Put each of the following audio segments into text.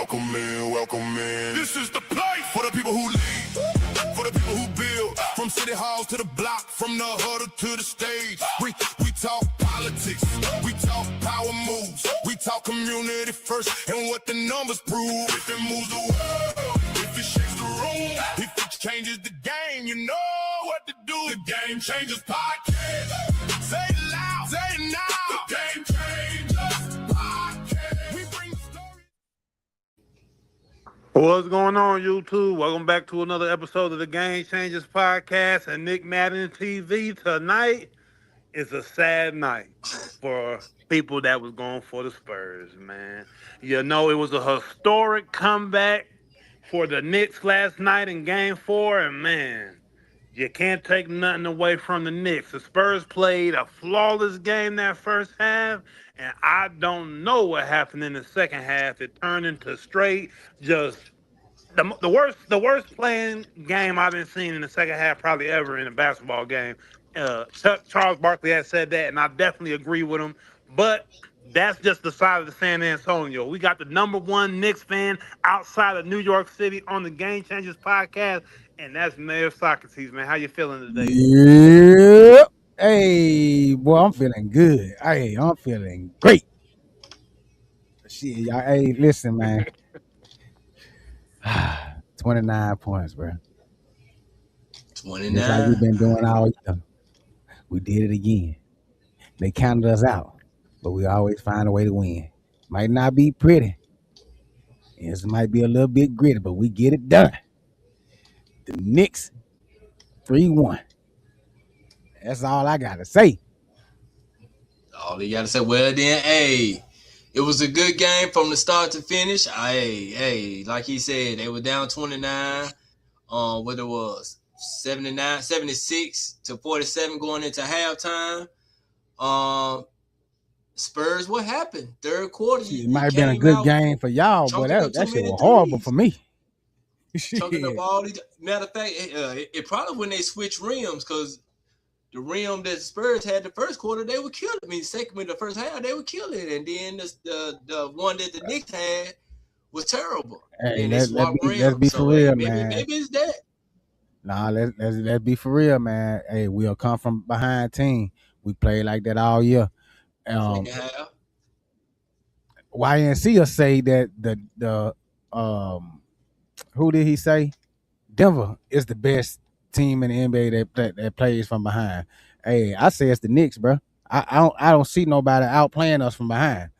Welcome in, welcome in. This is the place for the people who lead, for the people who build. From city halls to the block, from the huddle to the stage. We talk politics, we talk power moves, we talk community first and what the numbers prove. If it moves the world, if it shakes the room, if it changes the game, you know what to do. The Game Changers Podcast. Say it loud, say it now. The Game Changers Podcast. We bring the story. What's going on, YouTube? Welcome back to another episode of the Game Changers Podcast and Nick Madden TV. Tonight is a sad night for people that was going for the Spurs, man. You know, it was a historic comeback for the Knicks last night in Game 4, and man, you can't take nothing away from the Knicks. The Spurs played a flawless game that first half, and I don't know what happened in the second half. It turned into straight just the worst playing game I've been seeing in the second half probably ever in a basketball game. Charles Barkley has said that, and I definitely agree with him. But that's just the side of the San Antonio. We got the number one Knicks fan outside of New York City on the Game Changers Podcast, and that's Mayor Socrates, man. How you feeling today? Yeah. Hey, boy, I'm feeling good. Hey, I'm feeling great. Shit, y'all. Hey, listen, man. 29 points, bro. 29. Just like we've been doing all year. We did it again. They counted us out, but we always find a way to win. Might not be pretty. It might be a little bit gritty, but we get it done. The Knicks 3-1. That's all I gotta say. All you gotta say, well then, hey, it was a good game from the start to finish. Hey, like he said, they were down 29. What it was, 76 to 47 going into halftime. Spurs, what happened? Third quarter, It might have been a good game for y'all, but that shit was horrible for me. Talking about all these, matter of fact, it probably when they switched rims, because the rim that the Spurs had the first quarter, they would kill it. I mean, second in the first half, they would kill it, and then the one that the Knicks had was terrible. Hey, and let's be for real, man. Maybe it's that. Nah, let's be for real, man. Hey, we'll come from behind team. We played like that all year. Second half. YNC will say that the who did he say? Denver is the best team in the NBA that plays from behind. Hey, I say it's the Knicks, bro. I don't see nobody outplaying us from behind.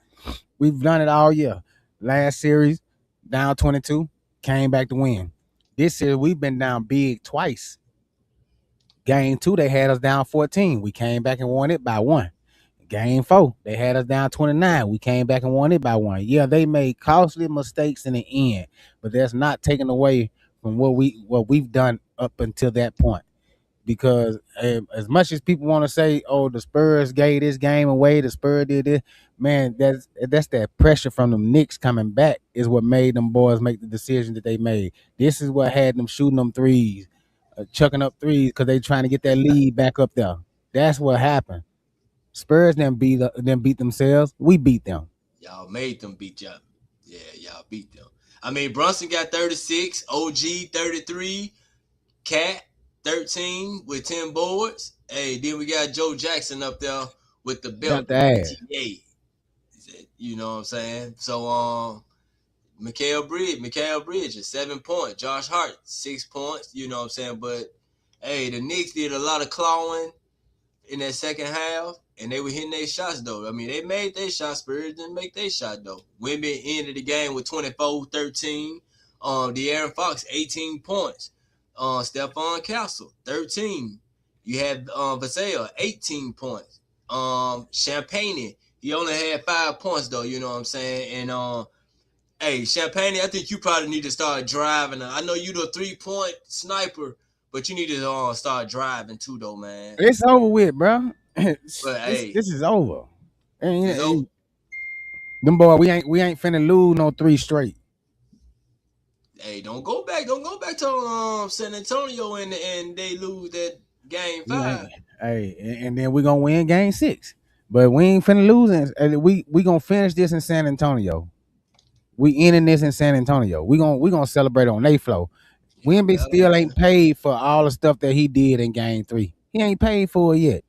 We've done it all year. Last series, down 22, came back to win. This series, we've been down big twice. Game 2, they had us down 14. We came back and won it by 1. Game 4, they had us down 29. We came back and won it by 1. Yeah, they made costly mistakes in the end, but that's not taken away from what we've done up until that point. Because as much as people want to say, "Oh, the Spurs gave this game away," the Spurs did this, man, that's that pressure from them Knicks coming back is what made them boys make the decision that they made. This is what had them shooting them threes, chucking up threes because they trying to get that lead back up there. That's what happened. Spurs didn't beat themselves. We beat them. Y'all made them beat y'all. Yeah, y'all beat them. I mean, Brunson got 36, OG 33, Cat 13 with 10 boards. Hey, then we got Joe Jackson up there with the belt. You know what I'm saying? So Mikal Bridge is 7 points. Josh Hart 6 points. You know what I'm saying? But hey, the Knicks did a lot of clawing in that second half, and they were hitting their shots though. I mean, they made their shots. Spurs didn't make their shot though. Wemby ended the game with 24-13. De'Aaron Fox 18 points. Stephon Castle 13. You had Vassell 18 points. Champagne, he only had 5 points though. You know what I'm saying? And hey, Champagne, I think you probably need to start driving. I know you the 3-point sniper, but you need to start driving too, though, man. It's over with, bro. Hey, this is over. And them boy, we ain't finna lose no 3 straight. Hey, don't go back to San Antonio and they lose that game 5. Hey, and then we gonna win game 6. But we ain't finna lose. We gonna finish this in San Antonio. We ending this in San Antonio. We gonna celebrate on their flow. Wemby still ain't paid for all the stuff that he did in Game 3. He ain't paid for it yet.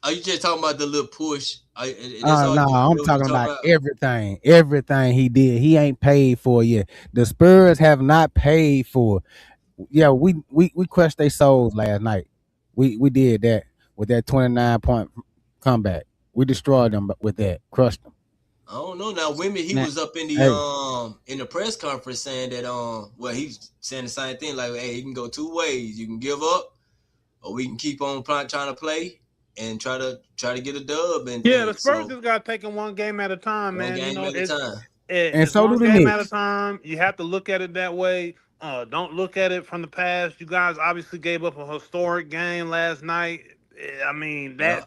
Are you just talking about the little push? No, I'm talking about everything. Everything he did, he ain't paid for it yet. The Spurs have not paid for it. Yeah, we crushed their souls last night. We did that with that 29-point comeback. We destroyed them with that, crushed them. I don't know. Now, Wemby, he was up in the press conference saying that well, he's saying the same thing. Like, hey, you can go two ways. You can give up, or we can keep on trying to play and try to get a dub. And the Spurs just got taken one game at a time, man. One game at a time. And so do the game Knicks. at a time. You have to look at it that way. Don't look at it from the past. You guys obviously gave up a historic game last night. I mean, I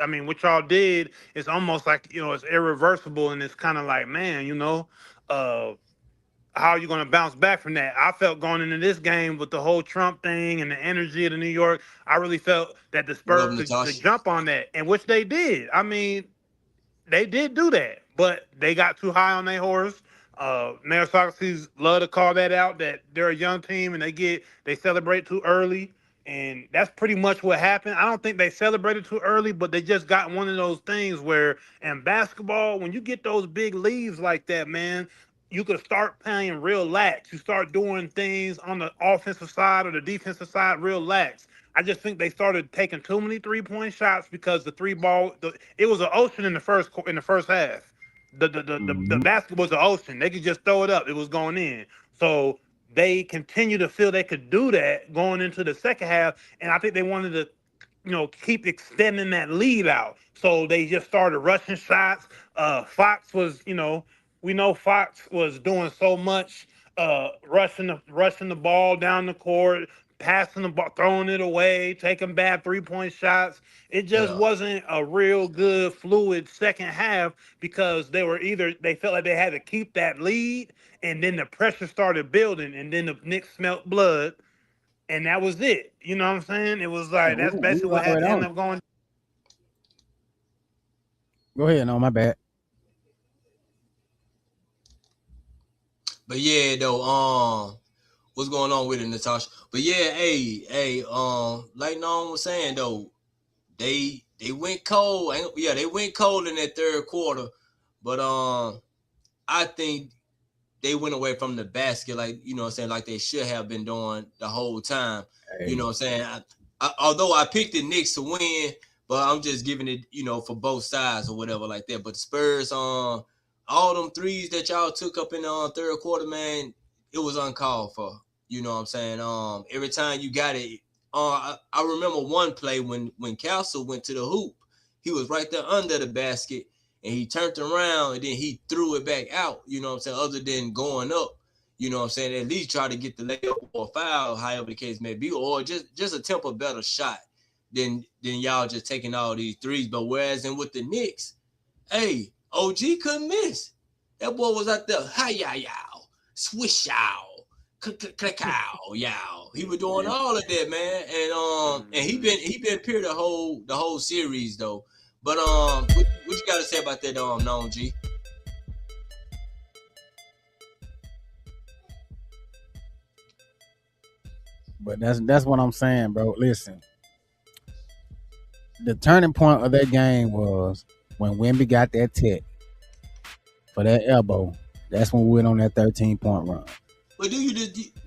mean, what y'all did is almost like, it's irreversible, and it's kind of like, man, how are you going to bounce back from that? I felt going into this game with the whole Trump thing and the energy of the New York, I really felt that the Spurs could jump on that, and which they did. I mean, they did do that, but they got too high on their horse. Mayor Socrates love to call that out, that they're a young team and they celebrate too early. And that's pretty much what happened. I don't think they celebrated too early, but they just got one of those things where in basketball, when you get those big leads like that, man, you could start playing real lax. You start doing things on the offensive side or the defensive side real lax. I just think they started taking too many 3-point shots because it was an ocean in the first half. The basket was an ocean. They could just throw it up. It was going in. So they continue to feel they could do that going into the second half, and I think they wanted to, keep extending that lead out. So they just started rushing shots. Fox was, we know Fox was doing so much, rushing the ball down the court, passing the ball, throwing it away, taking bad 3-point shots. It just wasn't a real good, fluid second half because they felt like they had to keep that lead, and then the pressure started building, and then the Knicks smelt blood, and that was it. You know what I'm saying? It was like, that's basically what had to end up going. Go ahead, no, my bad. But yeah, though, what's going on with it, Natasha? But yeah, like Norm was saying though, they went cold. Yeah, they went cold in that third quarter. But I think they went away from the basket, like, like they should have been doing the whole time. Hey. You know what I'm saying? Although I picked the Knicks to win, but I'm just giving it, for both sides or whatever like that. But the Spurs, all them threes that y'all took up in the third quarter, man, it was uncalled for. You know what I'm saying? Every time you got it, I remember one play when Castle went to the hoop, he was right there under the basket, and he turned around and then he threw it back out. You know what I'm saying? Other than going up, you know what I'm saying? At least try to get the layup or foul, however the case may be, or just attempt a better shot than y'all just taking all these threes. But whereas with the Knicks, hey, OG couldn't miss. That boy was out there, hi-ya-yow, swish-yow, click-yow, yow. He was doing all of that, man. And he been pure the whole series though. But what you got to say about that, Known G? But that's what I'm saying, bro. Listen, the turning point of that game was when Wemby got that tech for that elbow. That's when we went on that 13-point run. But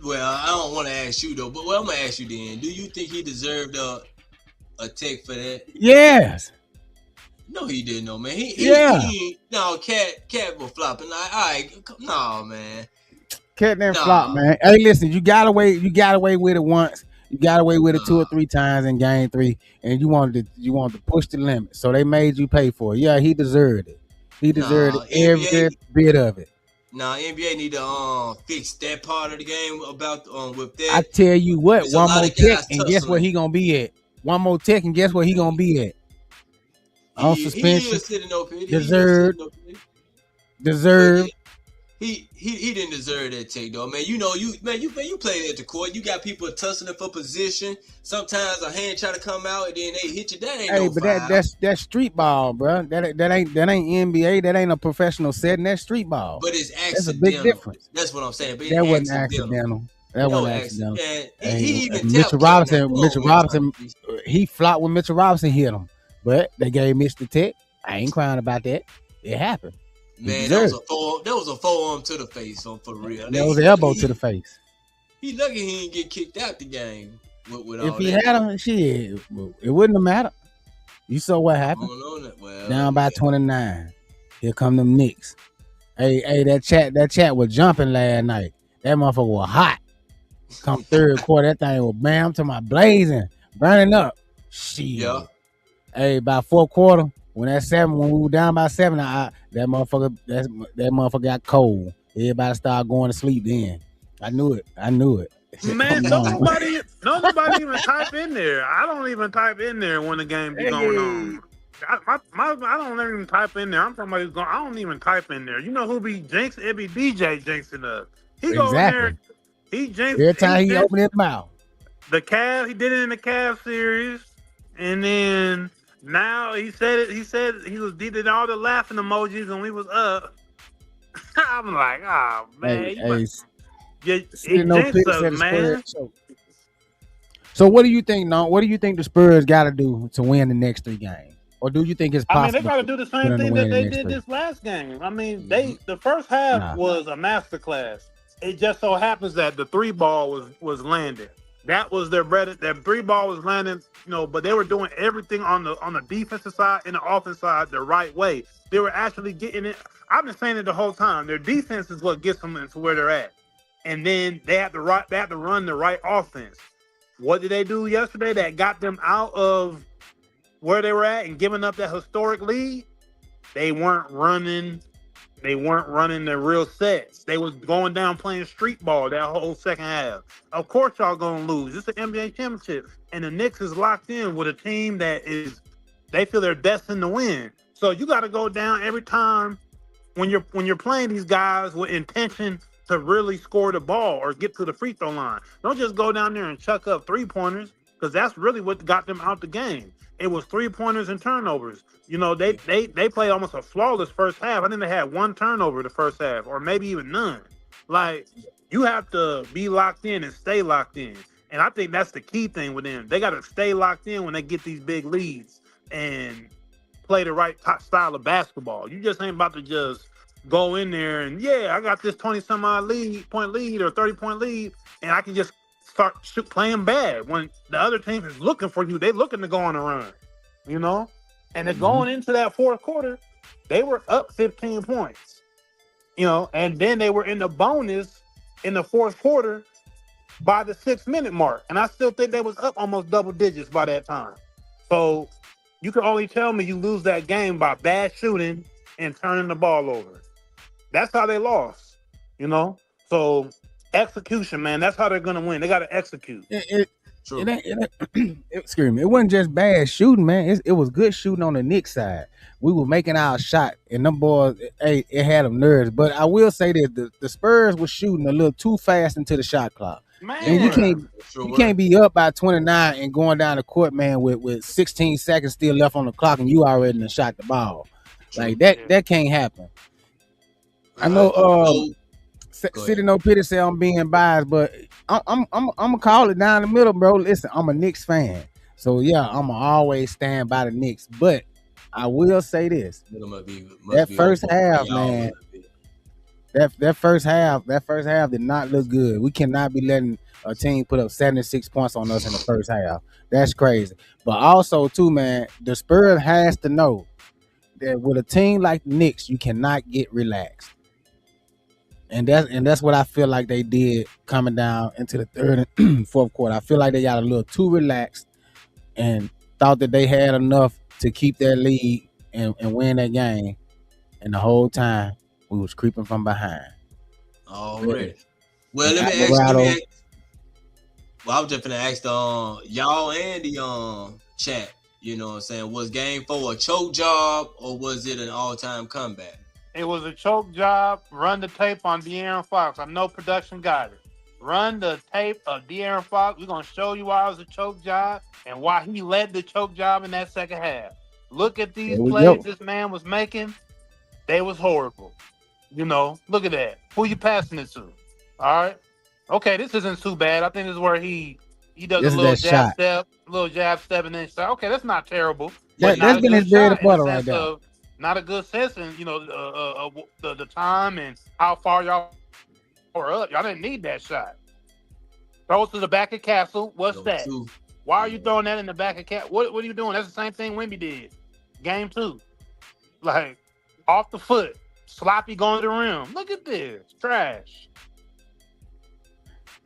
well, I don't want to ask you though. But I'm gonna ask you then. Do you think he deserved a tech for that? Yes. No, he didn't, no, man. Cat was flopping. Like, all right, no, man. Cat didn't flop, man. Hey, listen, you got away with it once. You got away with it 2 or 3 times in game 3, and you wanted to push the limit. So they made you pay for it. Yeah, he deserved it. He deserved every bit of it. Now, NBA need to fix that part of the game about with that. I tell you what, one more tech, and guess where he gonna be at? One more tech, and guess where he gonna be at? On suspension. He is sitting up here. Deserved. He didn't deserve that take though, man. You play at the court. You got people tussling for position. Sometimes a hand try to come out and then they hit you. That ain't no foul. that's street ball, bro. That ain't NBA. That ain't a professional setting. That's street ball. But it's accidental. That's a big difference. That's what I'm saying. But that wasn't accidental. That wasn't accidental. He even Mitchell Robinson, he flopped when Mitchell Robinson hit him. But they gave Mitch the tech. I ain't crying about that. It happened. Man, that was a forearm to the face, for real. That was an elbow to the face. He lucky he didn't get kicked out the game. With if he had him, shit, it wouldn't have mattered. You saw what happened. Well, down by 29. Here come them Knicks. Hey, that chat was jumping last night. That motherfucker was hot. Come third quarter, that thing was bam to my blazing, burning up. Shit. Yeah. Hey, by fourth quarter, when we were down by 7, that motherfucker got cold. Everybody started going to sleep then. I knew it. Man, nobody even type in there. I don't even type in there when the game be going on. I don't even type in there. I'm talking about I don't even type in there. You know who be jinx? It be DJ jinxing us. He go in there. He jinxed every time he opened his mouth. The Cavs, he did it in the Cavs series, and then now he said he did all the laughing emojis when we was up. I'm like, oh man, man. So what do you think? No, what do you think the Spurs got to do to win the next 3 games? Or do you think it's possible? I mean, they got to do the same thing that they did this last game. I mean, the first half was a masterclass. It just so happens that the 3 ball was landed. That was their bread. That 3 ball was landing, but they were doing everything on the defensive side and the offensive side the right way. They were actually getting it. I've been saying it the whole time. Their defense is what gets them into where they're at, and then they have to run the right offense. What did they do yesterday that got them out of where they were at and giving up that historic lead? They weren't running their real sets. They was going down playing street ball that whole second half. Of course y'all gonna lose. It's an NBA championship. And the Knicks is locked in with a team that they feel they're destined to win. So you gotta go down every time when you're playing these guys with intention to really score the ball or get to the free throw line. Don't just go down there and chuck up 3-pointers, because that's really what got them out the game. It was 3-pointers and turnovers. They played almost a flawless first half. I think they had 1 turnover the first half, or maybe even none. Like, you have to be locked in and stay locked in. And I think that's the key thing with them. They got to stay locked in when they get these big leads and play the right style of basketball. You just ain't about to just go in there and, I got this 20-some-odd point lead or 30-point lead, and I can just start playing bad when the other team is looking for you. They looking to go on a run, And then going into that fourth quarter, they were up 15 points, and then they were in the bonus in the fourth quarter by the 6-minute mark. And I still think they was up almost double digits by that time. So you can only tell me you lose that game by bad shooting and turning the ball over. That's how they lost, So execution, man, that's how they're going to win. They got to execute. Excuse me. It wasn't just bad shooting, man. It was good shooting on the Knicks side. We were making our shot, and them boys, it had them nerves. But I will say that the Spurs were shooting a little too fast into the shot clock. Man. And you can't be up by 29 and going down the court, man, with 16 seconds still left on the clock, and you already done shot the ball. Like that can't happen. I know. City No Pity say I'm being biased, but I'm gonna call it down the middle, bro. Listen, I'm a Knicks fan, so I'm gonna always stand by the Knicks. But I will say this: that first half, man, that first half did not look good. We cannot be letting a team put up 76 points on us in the first half. That's crazy. But also, too, man, the Spurs has to know that with a team like the Knicks, you cannot get relaxed. And that's what I feel like they did coming down into the third and fourth quarter. I feel like they got a little too relaxed and thought that they had enough to keep their lead and win that game. And the whole time, we was creeping from behind. Already. Well, let me ask. Well, I was just gonna ask y'all and the chat. You know what I'm saying? Was Game 4 a choke job or was it an all-time comeback? It was a choke job. Run the tape on De'Aaron Fox. I know production got it. Run the tape of De'Aaron Fox. We're gonna show you why it was a choke job and why he led the choke job in that second half. Look at these There we plays go. this man was making. They was horrible. You know, look at that. Who you passing it to? All right. Okay, this isn't too bad. I think this is where he does This a is little that shot. jab step, and then shot. Okay, that's not terrible. That's Not a been good his bread and shot in the butter right sense there. of not a good sense in the time and how far y'all were up. Y'all didn't need that shot. Throw it to the back of Castle. What's Number that? 2. Why are you throwing that in the back of Castle? What are you doing? That's the same thing Wemby did. Game 2. Like, off the foot. Sloppy going to the rim. Look at this. Trash.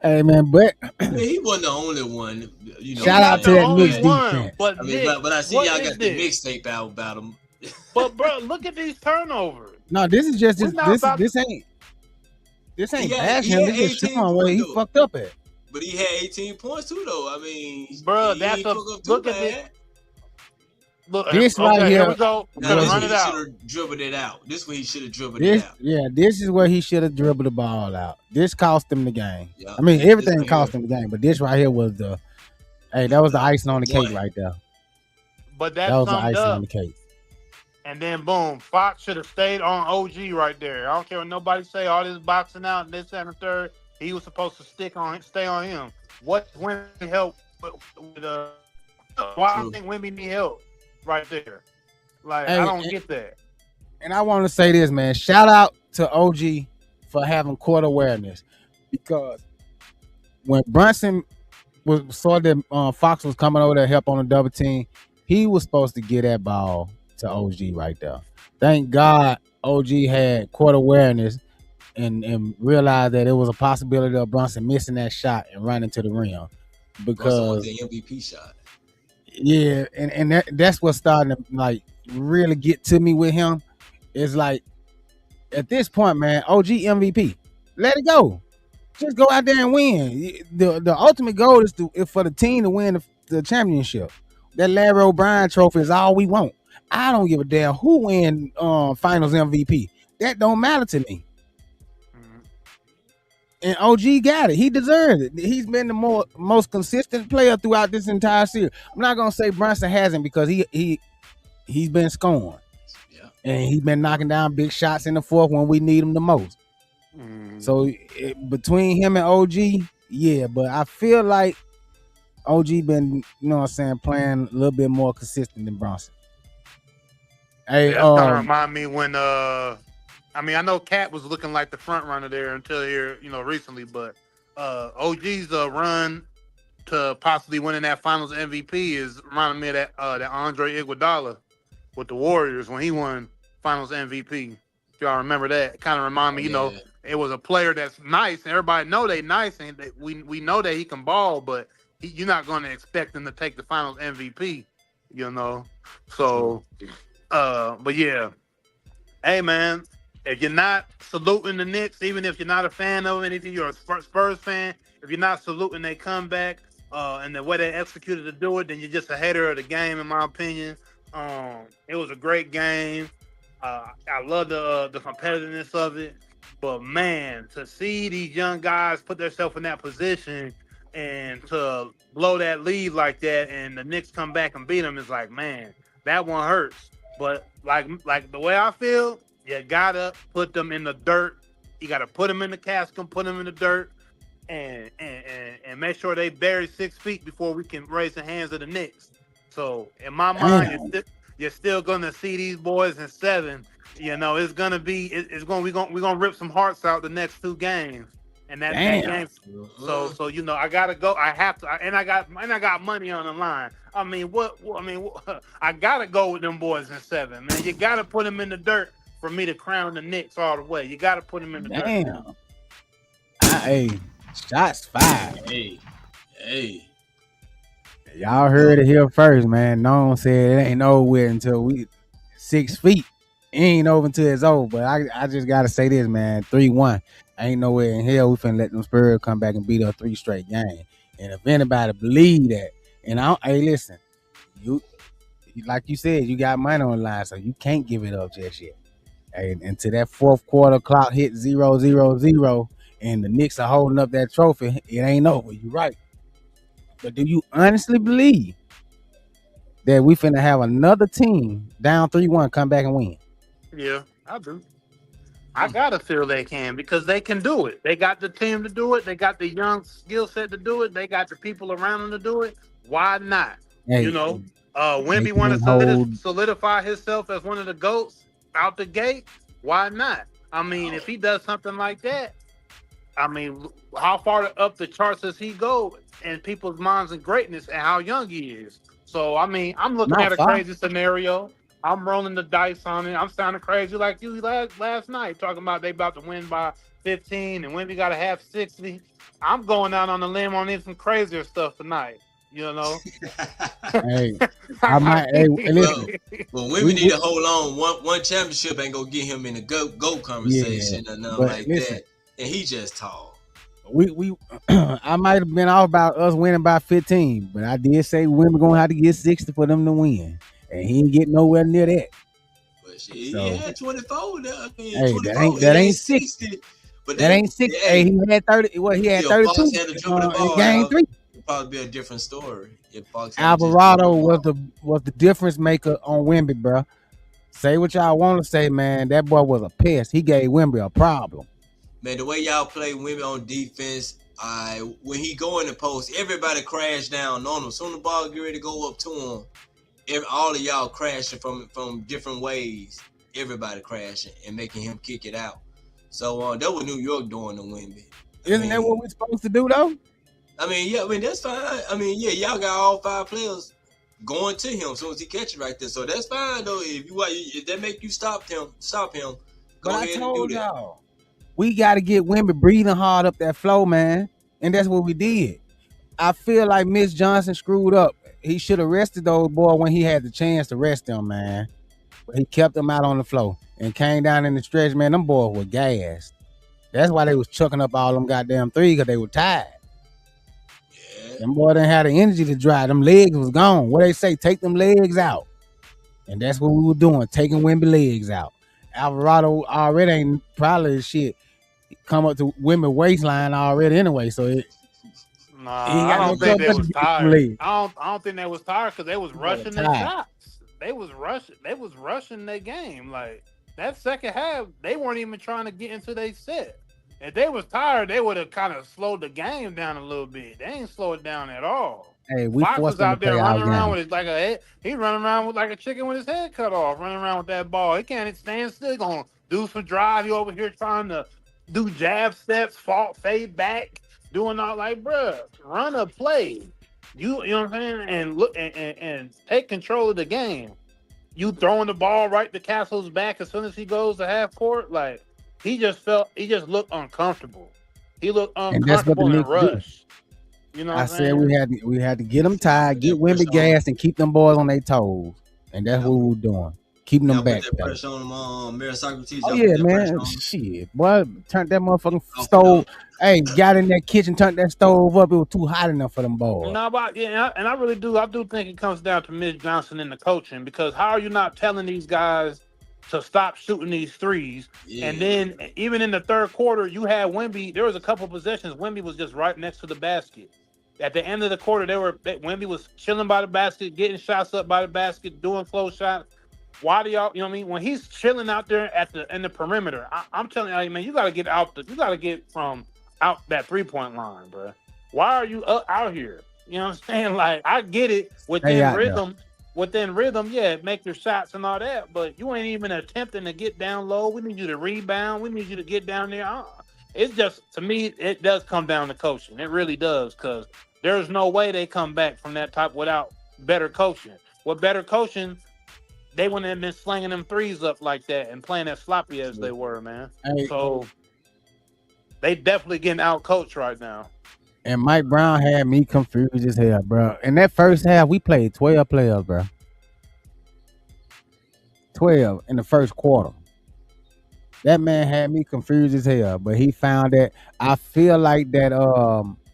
Hey man, but Yeah, he wasn't the only one. You know, shout out to the that only Knicks one, defense. but I mean, Nick, but I see what y'all is got the this? mixtape out about him. But bro, look at these turnovers. No, this is just We're not about this ain't He bashing had him. This is 18 showing where he points, though. fucked up at. But he had 18 points too, though. I mean, Bruh, he that's ain't a fuck up too look at bad. Look, This okay, right here here we go. We're Now gonna this run one it he out. should have dribbled it out. This one he should have dribbled it out. This is where he should have dribbled the ball out. This cost him the game. Yeah. I mean, This everything one cost here. him the game, but this right here was that was the icing on the cake One. right there. But That that was the summed icing on up. the cake. And then boom, Fox should have stayed on OG right there. I don't care what nobody say. All this boxing out, this and the third. He was supposed to stay on him. What Wemby help with why I True. think Wemby need help right there. Like Hey, I don't get that. And I want to say this, man. Shout out to OG for having court awareness, because when Brunson saw that Fox was coming over to help on a double team, he was supposed to get that ball to OG right there. Thank God OG had court awareness and realized that it was a possibility of Brunson missing that shot and running to the rim. Brunson Because wants the MVP shot. yeah, and that's what's starting to like really get to me with him. It's like at this point, man, OG MVP. Let it go. Just go out there and win. The ultimate goal is for the team to win the championship. That Larry O'Brien trophy is all we want. I don't give a damn who win finals MVP. That don't matter to me. Mhm. And OG got it. He deserved it. He's been the most consistent player throughout this entire series. I'm not gonna say Brunson hasn't, because he's been scoring. Yeah. And he's been knocking down big shots in the fourth when we need him the most. Mhm. So between him and OG, yeah, but I feel like OG been, you know what I'm saying, playing a little bit more consistent than Bronson. Hey, That's kind of remind me when I mean I know Cat was looking like the front runner there until here, recently, but OG's run to possibly winning that Finals MVP is reminding me of that Andre Iguodala with the Warriors when he won Finals MVP. If y'all remember that, it kind of remind me, Yeah. it was a player that's nice and everybody know they nice and we know that he can ball, but you're not going to expect him to take the Finals MVP, So, but yeah, hey man, if you're not saluting the Knicks, even if you're not a fan of anything, you're a Spurs fan. If you're not saluting their comeback and the way they executed to do it, then you're just a hater of the game, in my opinion. It was a great game. I love the competitiveness of it, but man, to see these young guys put themselves in that position and to blow that lead like that, and the Knicks come back and beat them, is like, man, that one hurts. But like the way I feel, you gotta put them in the dirt. You gotta put them in the casket, put them in the dirt, and make sure they bury 6 feet before we can raise the hands of the Knicks. So in my mind, you're still gonna see these boys in 7. It's gonna be we're gonna rip some hearts out the next 2 games. And that game, so I gotta go. I have to, and I got money on the line. I mean, I gotta go with them boys in 7, man. You gotta put them in the dirt for me to crown the Knicks all the way. You gotta put them in the dirt. Damn. Hey, shots fired. Hey. Y'all heard it here first, man. No one said it ain't over with until we 6 feet. It ain't over until it's over. But I just gotta say this, man. 3-1. Ain't nowhere in hell we finna let them Spurs come back and beat us 3 straight games. And if anybody believe that, and hey, listen, you like you said, you got money on the line, so you can't give it up just yet. And until that fourth quarter clock hit 0-0-0, and the Knicks are holding up that trophy, it ain't over. You right. But do you honestly believe that we finna have another team down 3-1 come back and win? Yeah, I do. I gotta feel they can because they can do it. They got the team to do it. They got the young skill set to do it. They got the people around them to do it. Why not? Hey, You know, they Wemby want can't to hold. solidify himself as one of the GOATs out the gate. Why not? I mean, if he does something like that, I mean, how far up the charts does he go in people's minds and greatness and how young he is? So, I mean, I'm looking Not at a far. crazy scenario. I'm rolling the dice on it. I'm sounding crazy like you last night, talking about they about to win by 15 and Wemby got to have 60. I'm going out on the limb on some crazier stuff tonight. You know, Hey, I might. Hey, listen. Well, women need to hold on. One championship ain't gonna get him in the go conversation or nothing like listen, that. And he just tall. We I might have been off about us winning by 15, but I did say women gonna have to get 60 for them to win, and he ain't getting nowhere near that. But So, he had 24. I mean, hey, 24. that ain't 60. But that ain't 60. Hey, he had 30. Well, he had 32 Fox had to dribble the ball. in game 3. It'd probably be a different story if Fox. Alvarado was the difference maker on Wemby, bro. Say what y'all want to say, man. That boy was a pest. He gave Wemby a problem. Man, the way y'all play Wemby on defense, when he go in the post, everybody crash down on him. Soon the ball get ready to go up to him, all of y'all crashing from different ways. Everybody crashing and making him kick it out. So that was New York doing to Wemby. Isn't that what we're supposed to do, though? I mean, yeah, that's fine. I mean, yeah, y'all got all 5 players going to him as soon as he catch it right there. So that's fine though. If that make you stop him. Go but ahead I told and do that. y'all, we got to get Wemby breathing hard up that flow, man, and that's what we did. I feel like Miss Johnson screwed up. He should have rested those boys when he had the chance to rest them, man. But he kept them out on the floor and came down in the stretch, man. Them boys were gassed. That's why they was chucking up all them goddamn threes, because they were tired. Yeah. Them boys didn't have the energy to drive. Them legs was gone. What they say, take them legs out. And that's what we were doing, taking Wemby legs out. Alvarado already ain't probably shit come up to Wemby waistline already anyway. So he I don't think they was tired. I don't think they was tired because they was rushing their shots. They was rushing their game. Like that second half, they weren't even trying to get into their set. If they was tired, they would have kind of slowed the game down a little bit. They ain't slow it down at all. Hey, we Fox forced was out there running around game. with it he running around with like a chicken with his head cut off, running around with that ball. He can't stand still. He gonna do some drive. He over here trying to do jab steps, fade back, doing all like, bruh, run a play. You know what I'm saying? And look and take control of the game. You throwing the ball right to Castle's back as soon as he goes to half court, like he just looked uncomfortable. He looked uncomfortable and rushed. You know what I I'm said saying? we had to get them tired, get Wemby gas, and keep them boys on their toes. And that's what we were doing. Keeping them back. Put that pressure on him, Socrates. Oh yeah, man. Shit. Boy, turned that motherfucking stove. Hey, got in that kitchen, turned that stove up. It was too hot enough for them boys. No, but yeah, and I really do. I do think it comes down to Miss Johnson and the coaching, because how are you not telling these guys to stop shooting these threes? Yeah. And then even in the third quarter, you had Wemby. There was a couple possessions. Wemby was just right next to the basket. At the end of the quarter, Wemby was chilling by the basket, getting shots up by the basket, doing flow shots. Why do y'all? You know what I mean? When he's chilling out there in the perimeter, I'm telling you, man, you got to get out. You got to get from out that 3-point line, bro. Why are you out here? You know what I'm saying? Like, I get it within rhythm, yeah, make your shots and all that, but you ain't even attempting to get down low. We need you to rebound. We need you to get down there. It's just, to me, it does come down to coaching. It really does, because there's no way they come back from that type without better coaching. With better coaching, they wouldn't have been slinging them threes up like that and playing as sloppy as they were, man. Hey. So they definitely getting out coached right now. And Mike Brown had me confused as hell, bro. In that first half, we played 12 players, bro. 12 in the first quarter. That man had me confused as hell, but he found that. I feel like that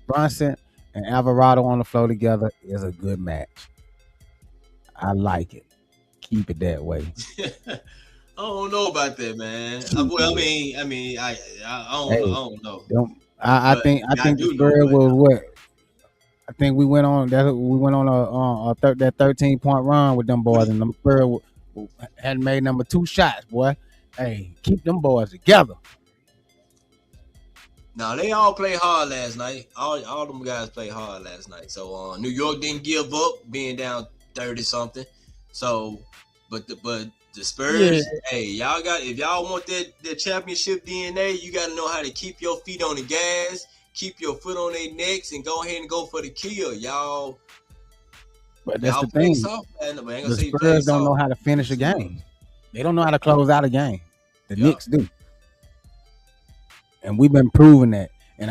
Brunson and Alvarado on the floor together is a good match. I like it. Keep it that way. I don't know about that, man. Well, I Hey, don't know. I But think I the do know, Spurs but was what. I think we went on that 13-point run with them boys, and them Spurs hadn't made number 2 shots, boy. Hey, keep them boys together. no, they all played hard last night. All them guys played hard last night. So New York didn't give up, being down 30 something. So, but the Yeah, Spurs, hey, y'all got, if y'all want that championship DNA, you got to know how to keep your feet on the gas, keep your foot on their necks, and go ahead and go for the kill, y'all. but that's Y'all the play thing. soft, man. I ain't gonna The say you play Spurs don't know soft. how to finish a game. They don't know how to close out a game. The Yup. Knicks do, and we've been proving that. And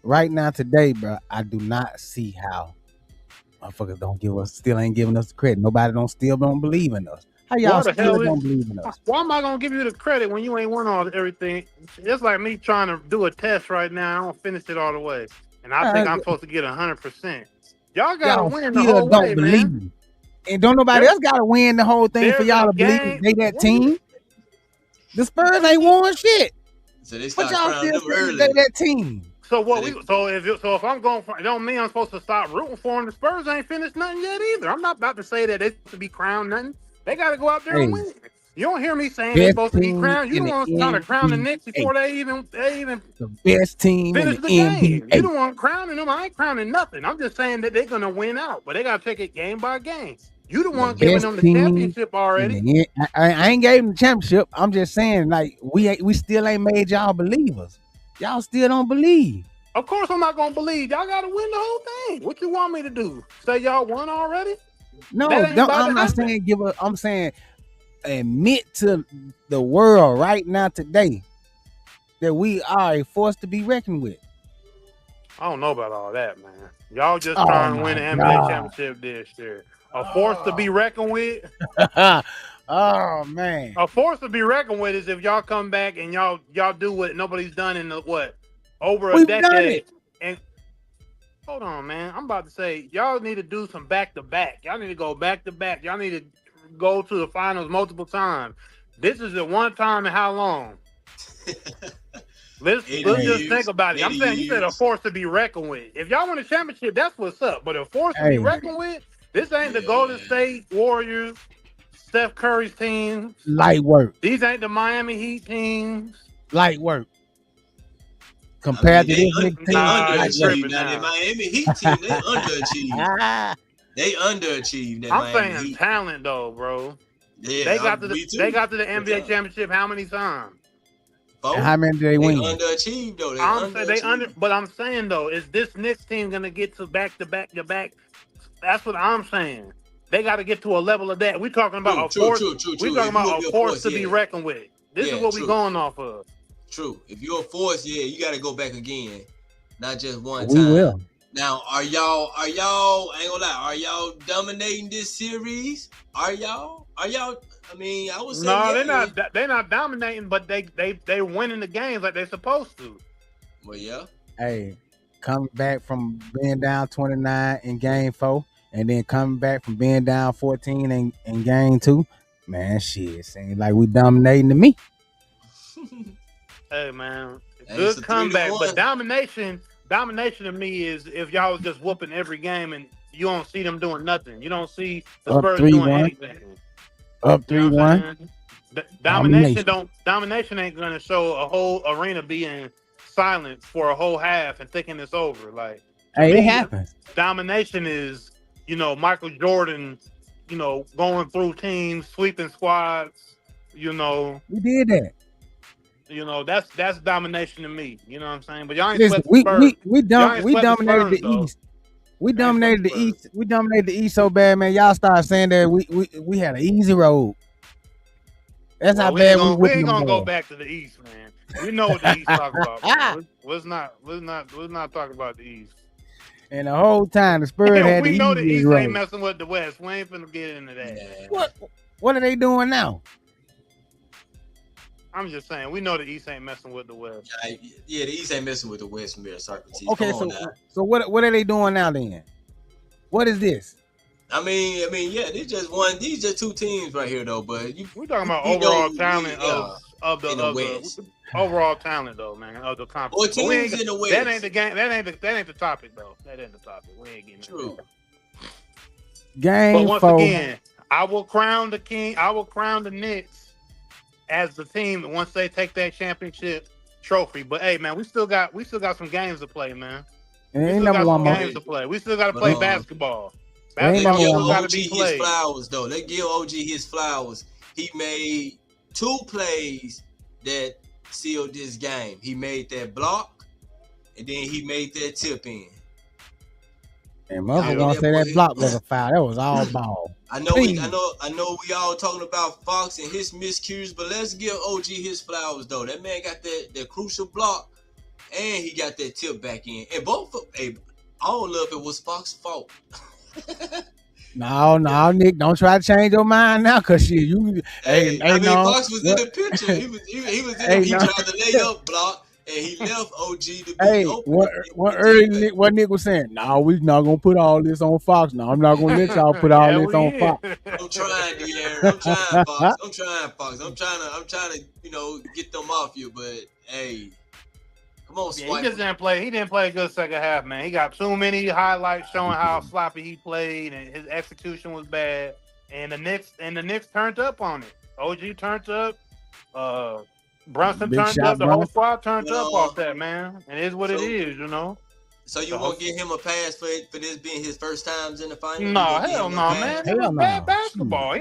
right now, today, bro, I do not see how motherfuckers still ain't giving us the credit. Nobody don't believe in us. How y'all What the still hell don't is? believe in us? Why am I gonna give you the credit when you ain't won all everything? It's like me trying to do a test right now. I don't finish it all the way, and I think Uh, I'm supposed to get 100%. Y'all gotta y'all win the still whole don't way, man. believe, and don't nobody There, else got to win the whole thing for there's y'all a to believe game. they that What do you? team. The Spurs What do ain't you? won shit, So they but start y'all crowning still them saying they early. that team. So So what they, we? So if I'm going for, it don't mean I'm supposed to stop rooting for them. The Spurs ain't finished nothing yet either. I'm not about to say that they supposed to be crowned nothing. They got to go out there and Hey, win. You don't hear me saying they best supposed to be team crowned. You in don't the want to try to crown the Knicks NBA. before they even The best team in finish the the game. You NBA. don't want crowning them. I ain't crowning nothing. I'm just saying that they're gonna win out, but they gotta take it game by game. You the The one giving best them the team championship in already. the I ain't gave them the championship. I'm just saying, like, we still ain't made y'all believers. Y'all still don't believe. Of course, I'm not gonna believe y'all gotta win the whole thing. What you want me to do? Say y'all won already? That No, ain't about to I'm not happen. saying give up. I'm saying admit to the world right now today that we are a force to be reckoned with. I don't know about all that, man. Y'all just Oh trying to win my the NBA god. championship this year. A force to be reckoned with. Oh man. A force to be reckoned with is if y'all come back and y'all do what nobody's done in the over a We've done decade. it. And hold on, man. I'm about to say y'all need to do some back to back. Y'all need to go back to back. Y'all need to go to the finals multiple times. This is the one time in how long? 80 Let's just think years, about it. 80 I'm saying you said a years. force to be reckoned with. If y'all win a championship, that's what's up. But a force to be Hey, reckoned with, this ain't the Golden Yeah. State Warriors, Steph Curry's teams. light work. These ain't the Miami Heat teams. Light work. I mean, Compared to this Knicks they team, Nah, you light work. underachieved. tripping Now the now. Miami Heat team, they underachieved. They underachieved that I'm Miami saying Heat. talent though, bro. Yeah, me They too. got to the But NBA championship how many times? And four, how many do they they win? underachieved though. They I'm saying underachieved. but I'm saying though, is this Knicks team gonna get to back to back to back? That's what I'm saying. They got to get to a level of that. We're talking about True, a true, force. true, true, We're true. talking If you about up a your force force, to be yeah, reckoned with. This is yeah, what we're true, going off of. true. If you're a force, yeah, you got to go back again, not just one We time. will. Now, are y'all? I ain't gonna lie. Are y'all dominating this series? Are y'all? I mean, I would say No, yeah. they're not. They're not dominating, but they winning the games like they're supposed to. Well, yeah. Hey, coming back from being down 29 in game 4, and then coming back from being down 14 in game 2, man, shit, seems like we dominating to me. Hey man, Hey, it's good a comeback, but 3-1. domination to me is if y'all was just whooping every game and you don't see them doing nothing. You don't see the Up Spurs doing 3-1, anything. up You know what 3-1, I'm saying? domination. Domination ain't gonna show a whole arena being silent for a whole half and thinking it's over. Like to Hey, it me, happens. domination is Michael Jordan, going through teams, sweeping squads. You know, We did that. that's domination to me. You know what I'm saying? But y'all ain't Listen, swept the Spurs. Y'all ain't we swept the dominated Spurs the though. East. We Y'all ain't swept dominated the the Spurs. East. We dominated the East so bad, man. Y'all started saying that we had an easy road. That's how Well, bad we we whooping ain't them gonna go boys. back to the East, man. We know what the East talk about, man. Let's not talk about the East. And the whole time the Spurs had the We know the easiest East ain't road. messing with the West. We ain't finna get into that. Yeah. What are they doing now? I'm just saying, we know the East ain't messing with the West. Yeah, the East ain't messing with the West, Mayor Socrates. Okay, Come on now. so what are they doing now then? What is this? I mean, yeah, these just two teams right here though. But We're talking about we know, overall talent of in the West. the overall talent though, man, of the conference. Or But we ain't teams in the West. that ain't the game. That ain't the topic though. That ain't the topic. We ain't getting True. But Game once 4. again, I will crown the king. I will crown the Knicks as the team that once they take that championship trophy. But hey, man, we still got some games to play, man. It We ain't still number got one some more. games to play. We still got to But, play basketball. ain't Let's number give one Basketball got OG to be his played. flowers though. Let's give OG his flowers. He made 2 plays that sealed this game. He made that block, and then he made that tip in. And motherfucker Yeah. gonna say that block was a foul. That was all ball. I know Please. we all talking about Fox and his miscues, but let's give OG his flowers though. That man got that crucial block, and he got that tip back in. And both I don't know if it was Fox's fault. No, Nick, don't try to change your mind now, cause shit, you. Hey, Fox was in the picture. He was in. Hey, he no. tried to lay up block, and he left OG to be Hey, open. what Nick was saying? No, we not gonna put all this on Fox. No, I'm not gonna let y'all put all Yeah, this on we Fox. is. I'm trying, De'Aaron. I'm trying, Fox. I'm trying to, get them off you. But hey, come on, Yeah, Swipe. he just didn't play. He didn't play a good second half, man. He got too many highlights showing how sloppy he played, and his execution was bad. And the Knicks turned up on it. OG turned up. Brunson Big turned shot, up. The whole Brunson. squad turned up off that, man. And it is what it is, you know. So you won't give him a pass for this being his first times in the final? No, hell no, man. It Hell was bad no. basketball.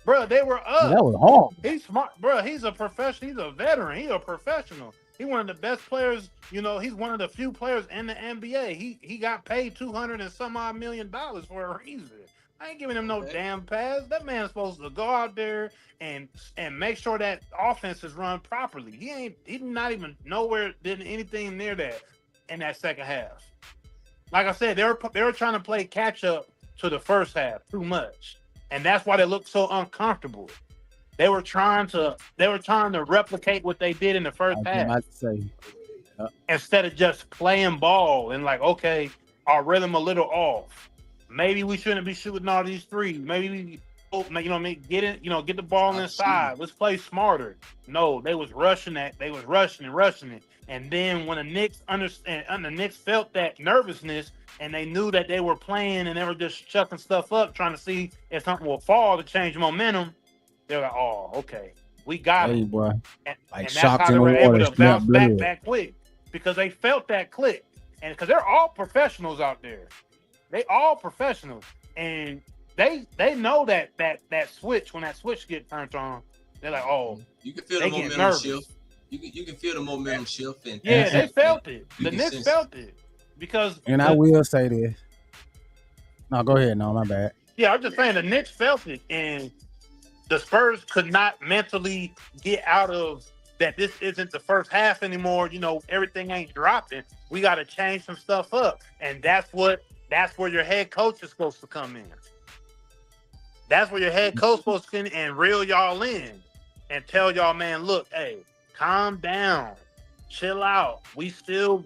Bro, they were up. That was hard. He's smart, bro. He's a professional. He's a veteran. He's a professional. He's one of the best players. You know, he's one of the few players in the NBA. He got paid $200 and some odd $million for a reason. I ain't giving him no damn pass. That man's supposed to go out there and make sure that offense is run properly. He's not even nowhere did anything near that in that second half. Like I said, they were trying to play catch up to the first half too much, and that's why they looked so uncomfortable. They were trying to replicate what they did in the first half. I say. Instead of just playing ball and like, okay, our rhythm a little off. Maybe we shouldn't be shooting all these threes. Maybe we, get the ball inside. Let's play smarter. No, they was rushing that. They was rushing it. And then when the Knicks felt that nervousness and they knew that they were playing and they were just chucking stuff up, trying to see if something will fall to change momentum, they're like, oh, okay, we got it. Boy. And Like that's how shocked they in were the able water, to bounce blood. back quick because they felt that click. And because they're all professionals out there. They all professionals. And they know that switch, when that switch get turned on, they're like, oh, you can feel they the get momentum nervous. shift. You can feel the momentum shift. And They felt it. You The can Knicks sense felt it. Because And I will say this. No, go ahead. No, my bad. yeah, I'm just saying the Knicks felt it. And the Spurs could not mentally get out of that this isn't the first half anymore. You know, everything ain't dropping. We got to change some stuff up. And that's where your head coach is supposed to come in. That's where your head coach is supposed to come in and reel y'all in and tell y'all, man, look, hey, calm down, chill out. We still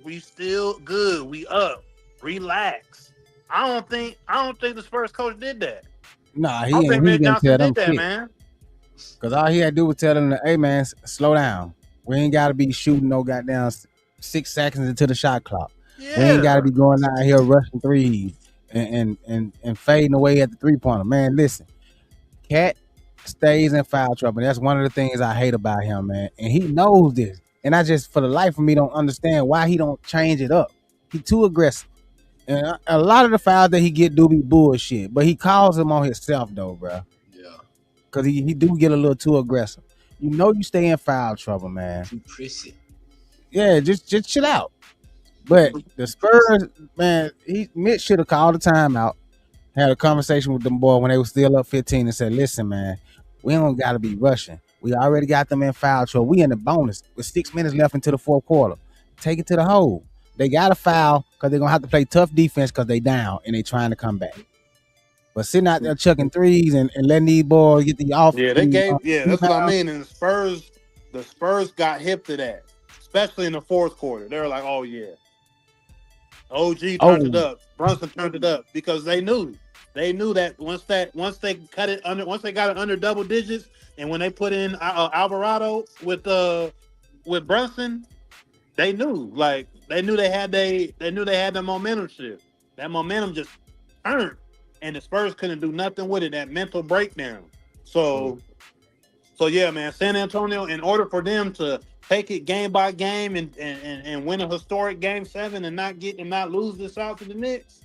good. We up. Relax. I don't think the Spurs coach did that. Nah, I he don't think ain't Nick gonna Johnson tell them did that, shit. man. Cause all he had to do was tell them, hey man, slow down. We ain't gotta be shooting no goddamn 6 seconds into the shot clock. Yeah. We ain't gotta be going out here rushing threes and fading away at the 3-pointer. Man, listen, Cat stays in foul trouble. That's one of the things I hate about him, man. And he knows this. And I just, for the life of me, don't understand why he don't change it up. He too aggressive. And a lot of the fouls that he get do be bullshit. But he calls them on himself though, bro. Yeah. Cause he do get a little too aggressive. You know you stay in foul trouble, man. Too prissy. Yeah, just chill out. But the Spurs, man, Mitch should have called the timeout, had a conversation with them boys when they were still up 15 and said, listen, man, we don't gotta be rushing. We already got them in foul trouble. We in the bonus with 6 minutes left into the fourth quarter. Take it to the hole. They got a foul because they're gonna have to play tough defense because they down and they trying to come back. But sitting out there chucking threes and letting these boys get the off. Yeah, they gave. Yeah, that's what I mean. And the Spurs got hip to that, especially in the fourth quarter. They were like, "Oh yeah." OG turned it up. Brunson turned it up because they knew They knew that once they got it under double digits, and when they put in Alvarado with Brunson, they knew they had the momentum shift. That momentum just turned, and the Spurs couldn't do nothing with it. That mental breakdown. So yeah, man, San Antonio, in order for them to take it game by game and win a historic Game 7 and not lose this out to the Knicks,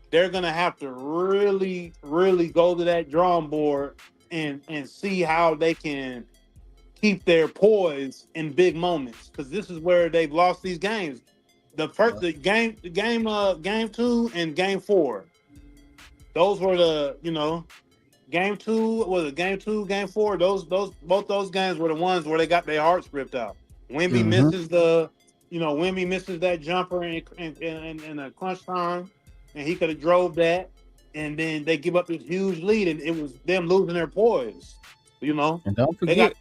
they're gonna have to really, really go to that drawing board and see how they can keep their poise in big moments, because this is where they've lost these games. Game 2 and Game 4. Those were Game 2, Game 4. Both those games were the ones where they got their hearts ripped out. Wemby misses Wemby misses that jumper in a crunch time, and he could have drove that, and then they give up this huge lead, and it was them losing their poise. And don't forget,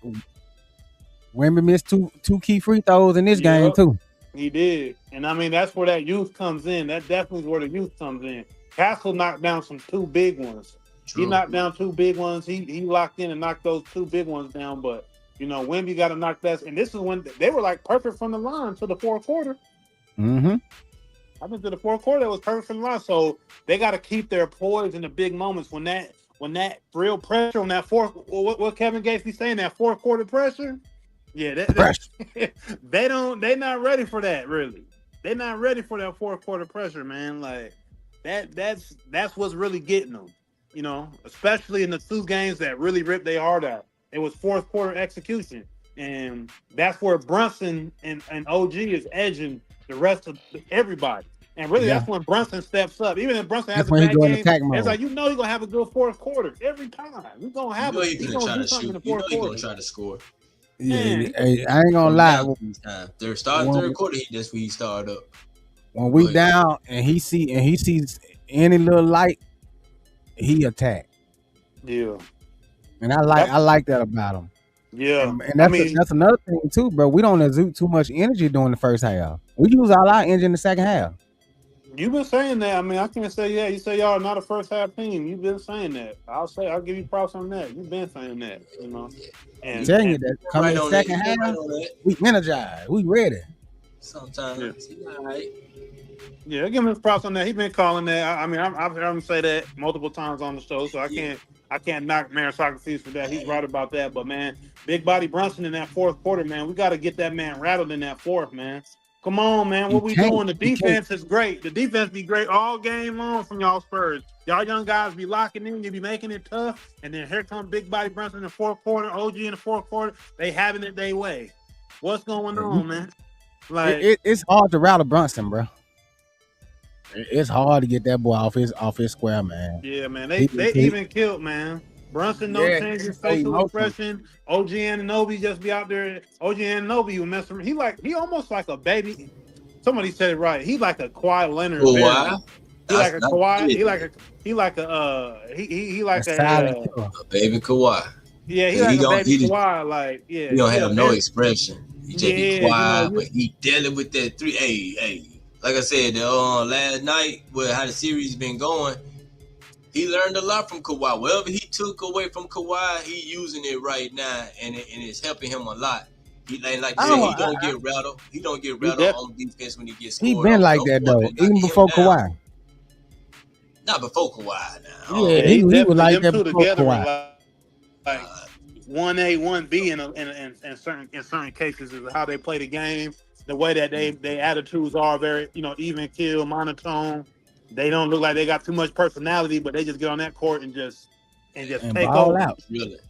Wemby missed two key free throws in this game too. He did, and I mean that's where that youth comes in. That definitely is where the youth comes in. Castle knocked down some 2 big ones. True. He knocked down 2 big ones. He locked in and knocked those 2 big ones down. But Wemby got to knock that. And this is when they were like perfect from the line to the fourth quarter. Mm-hmm. I think to the fourth quarter, it was perfect from the line. So they got to keep their poise in the big moments when that real pressure on that fourth. What Kevin Gates be saying, that fourth quarter pressure. Yeah, they're not ready for that. Really, they're not ready for that fourth quarter pressure, man. Like that's what's really getting them. Especially in the 2 games that really ripped their heart out. It was fourth quarter execution, and that's where Brunson and OG is edging the rest of everybody. And really, that's when Brunson steps up. Even if Brunson has a bad game, it's like he's gonna have a good fourth quarter every time. He's gonna have it. He's gonna do something in the fourth quarter. He's gonna try to score. Yeah, I ain't gonna lie. They're starting third quarter. That's when he started up. When we down and he sees any little light, he attack. Yeah, and I like that about him. Yeah, and that's another thing too, bro. We don't exude too much energy during the first half. We use all our energy in the second half. You've been saying that. I mean, I can't say you say y'all are not a first half team. You've been saying that. I'll give you props on that. You've been saying that. And telling you that coming in the second half, we energized. We ready. Sometimes, all right. Yeah, give him props on that. He's been calling that. I mean, I've heard him say that multiple times on the show, so I can't knock Marin Socrates for that. He's right about that. But man, Big Body Brunson in that fourth quarter, man, we got to get that man rattled in that fourth, man. Come on, man. What we doing? The defense is great. The defense be great all game long from y'all Spurs. Y'all young guys be locking in. You be making it tough. And then here comes Big Body Brunson in the fourth quarter, OG in the fourth quarter. They having it their way. What's going on, man? Like it's hard to rattle Brunson, bro. It's hard to get that boy off his square, man. Yeah, man. They even killed, man. Brunson, changes, facial expression. OG Anunoby just be out there. OG Anunoby will mess around. He almost like a baby. Somebody said it right. He like a Kawhi Leonard. He like a Kawhi. He like a baby Kawhi. Yeah, he like a baby Kawhi. Like he don't have no expression. He just be quiet, but he dealing with that 3. Hey. Like I said, last night, with how the series been going, he learned a lot from Kawhi. Whatever he took away from Kawhi, he using it right now, and it's helping him a lot. He don't get rattled. He don't get rattled on defense when he gets scored. He been like that though, even before Kawhi. Not before Kawhi now. Yeah, he was like that before Kawhi. Like 1A, 1B in certain cases is how they play the game. The way that their attitudes are very, even keel, monotone. They don't look like they got too much personality, but they just get on that court and just take over out. Really.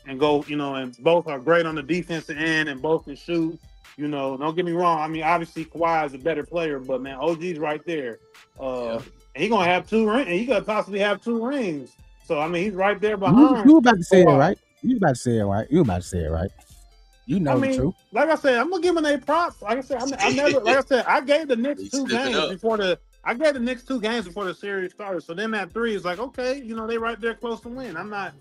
And go, and both are great on the defensive end and both can shoot. Don't get me wrong. I mean, obviously Kawhi is a better player, but man, OG's right there. And he's gonna have 2 rings, and he could possibly have 2 rings. So I mean, he's right there behind. You about to say it right? You about to say it right? You know the truth. Like I said, I'm gonna give them their props. Like I said, I gave the Knicks 2 games before the series started. So them at 3 is like, okay, they right there close to win. I'm not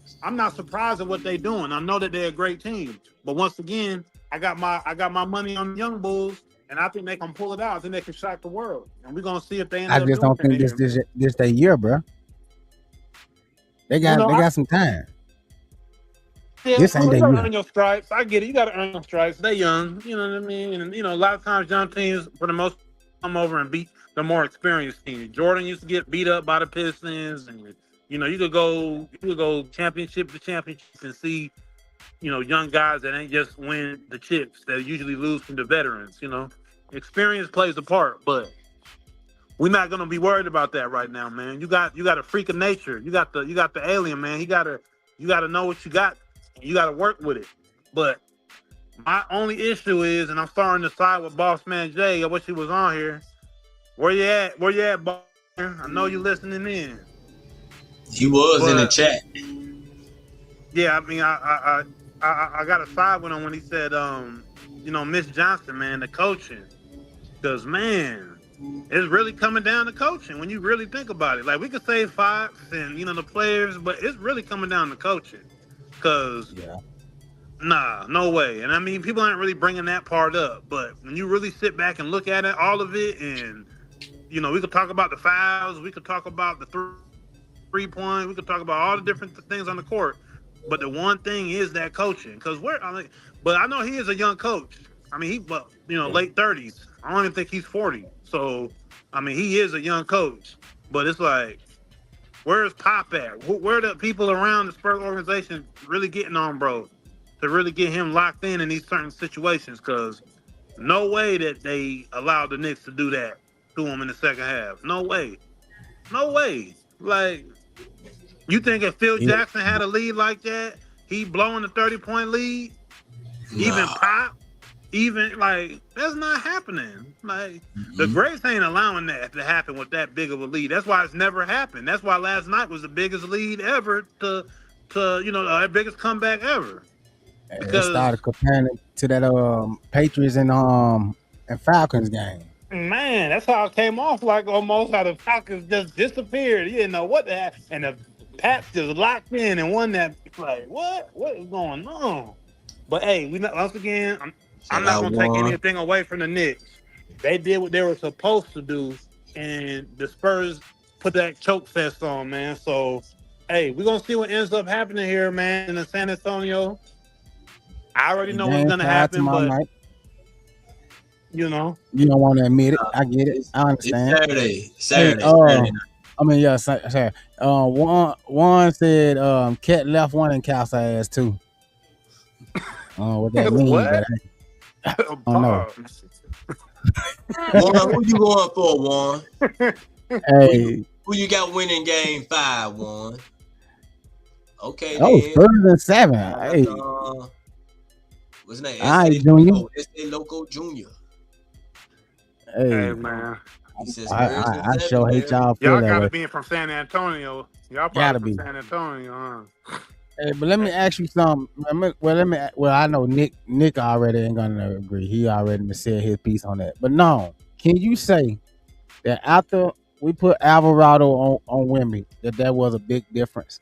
surprised at what they're doing. I know that they're a great team. But once again, I got my money on the Young Bulls, and I think they can pull it out. I think they can shock the world. And we're gonna see if they end up. I just don't think this their year, bro. They You know, got some time. yeah, This ain't you that gotta year. earn your stripes. I get it. You gotta earn your stripes. They young, you know what I mean? And a lot of times young teams, for the most, come over and beat the more experienced teams. Jordan used to get beat up by the Pistons, and you could go championship to championship and see, young guys that ain't just win the chips that usually lose from the veterans. Experience plays a part, but we're not gonna be worried about that right now, man. You got a freak of nature. You got the alien, man. You gotta know what you got. And you gotta work with it. But my only issue is, and I'm starting to side with Boss Man Jay. I wish he was on here. Where you at? Where you at, Boss? I know you listening in. He was in the But chat. yeah, I mean, I got a side with him when he said, Miss Johnson, man, the coaching, because man, it's really coming down to coaching when you really think about it. Like we could say Fox and the players, but it's really coming down to coaching. Because Yeah. nah, no way. And I mean, people aren't really bringing that part up. But when you really sit back and look at it, all of it, and we could talk about the fouls, we could talk about the 3-point, we could talk about all the different things on the court. But the one thing is that coaching, because but I know he is a young coach. I mean, late 30s. I don't even think he's 40. So, I mean, he is a young coach. But it's like, where's Pop at? Where are the people around the Spurs organization really getting on, bro, to really get him locked in these certain situations? Because no way that they allowed the Knicks to do that to him in the second half. No way. No way. Like, you think if Phil Yeah. Jackson had a lead like that, he blowing the 30-point lead, even Nah. Pop, even like that's not happening. Like the Mhm. greats ain't allowing that to happen with that big of a lead. That's why it's never happened. That's why last night was the biggest lead ever to our biggest comeback ever. It Because started comparing it to that Patriots and Falcons game. man, that's how it came off, like almost how the Falcons just disappeared. You didn't know what the heck, and the Pats just locked in and won that. Like what is going on? But hey, once again, I'm Said not I gonna take won. anything away from the Knicks. They did what they were supposed to do, and the Spurs put that choke fest on, man. So hey, we're gonna see what ends up happening here, man, in San Antonio. I already know what's Game gonna 5 happen, tomorrow but night. you know, You don't want to admit it. I get it. It's, I it's understand. Saturday. Hey, Saturday night. I mean, yeah, sorry. One said Cat left one and Cal's ass too. What that means, what? but I don't know. Juan, who you going for, Juan? Hey, Who you got winning game 5, Juan? Okay, oh, then. Spurs in 7. Hey, What's his name? all right, Junior. S.A. Loco Junior. Hey Hey, man, He says I sure hate y'all feel y'all that gotta way. be from San Antonio. Y'all Gotta probably be. from San Antonio, huh? Hey, but let me ask you something. Well, I know Nick already ain't gonna agree. He already said his piece on that. But no, can you say that after we put Alvarado on Wemby, that was a big difference?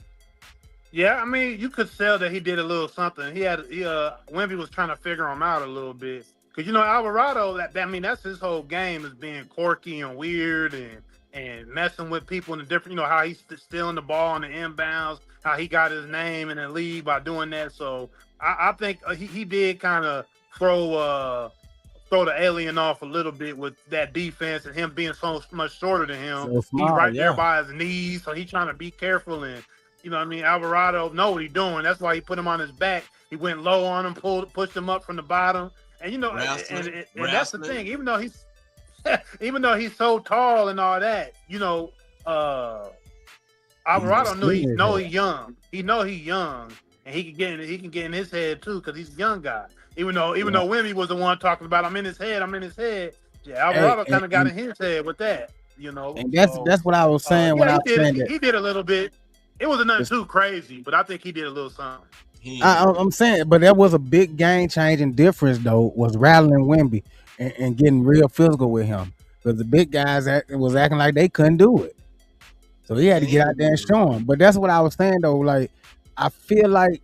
Yeah, I mean, you could tell that he did a little something. Wemby was trying to figure him out a little bit. Because, Alvarado, that's his whole game, is being quirky and weird and messing with people in the different, how he's stealing the ball on the inbounds, how he got his name in the league by doing that. So I think he did kind of throw the alien off a little bit with that defense and him being so much shorter than him. So He's small, right there yeah. by his knees, so he's trying to be careful. And Alvarado know what he's doing. That's why he put him on his back. He went low on him, pushed him up from the bottom. And and that's the thing. Even though he's so tall and all that, Alvarado he's young. He know he's young, and he can get in his head too, because he's a young guy. Even though Wemby was the one talking about I'm in his head. Yeah, Alvarado kind of got in his head with that, And that's what I was saying when I was saying that. He did a little bit. It wasn't nothing too crazy, but I think he did a little something. I'm saying, but that was a big game changing difference though. Was rattling Wemby and getting real physical with him, because the big guys was acting like they couldn't do it. So he had to get out there and show him. But that's what I was saying though. Like, I feel like